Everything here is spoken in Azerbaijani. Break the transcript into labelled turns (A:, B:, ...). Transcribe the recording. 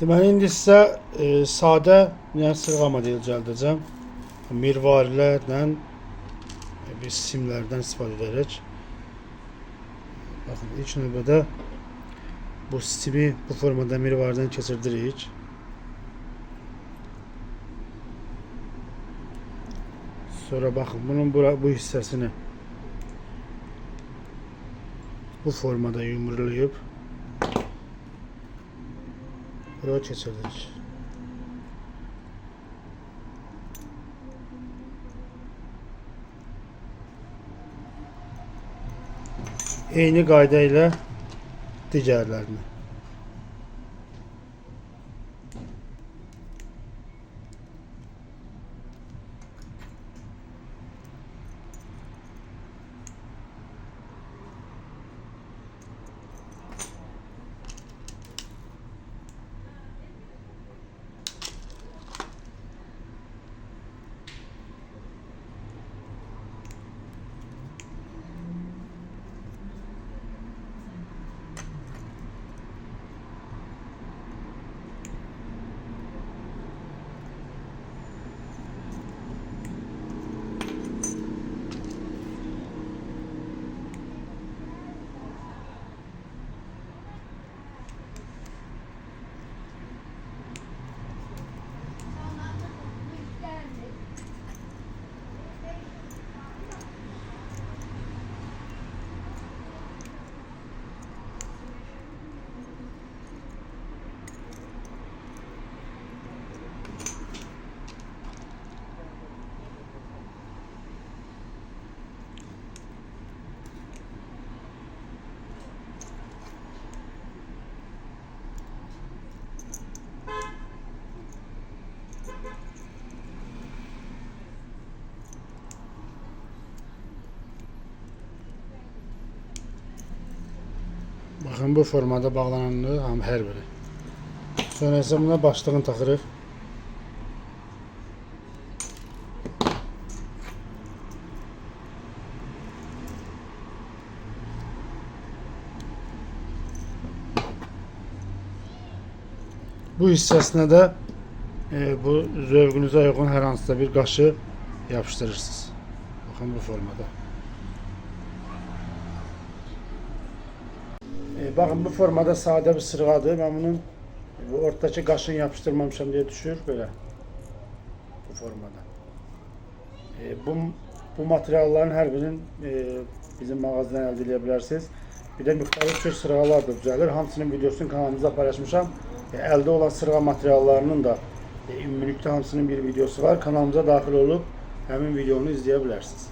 A: Deməli, indi sizə sadə sırğa modeli düzəldəcəm. Mirvarilərlə biz simlərdən istifadə edərək. Baxın, ilk növbədə bu simi bu formada mirvaridən keçirdirik. Sonra baxın, bunun bu hissəsini bu formada yumrulayıb buraya keçirdik. Eyni qayda ilə digərlərini. Baxın, bu formada bağlananlı hər biri. Sonra isə buna başlığını taxırıq. Bu hissəsinə də bu zövqünüzə uyğun hər hansısa bir qaşı yapışdırırsınız. Baxın, bu formada. Baxın, bu formada sadə bir sırğadır. Mən bunun ortadakı qaşını yapışdırmamışam deyə düşür belə. Bu formada. Bu materialların hər birinin bizim mağazadan əldə edə bilərsiniz. Bir də müxtəlif tür sırğalar da düzəlir. Hamısının videosunu kanalımızda paylaşmışam. Əldə olan sırğa materiallarının da ümumilikdə hamısının bir videosu var. Kanalımıza daxil olub həmin videonu izləyə bilərsiniz.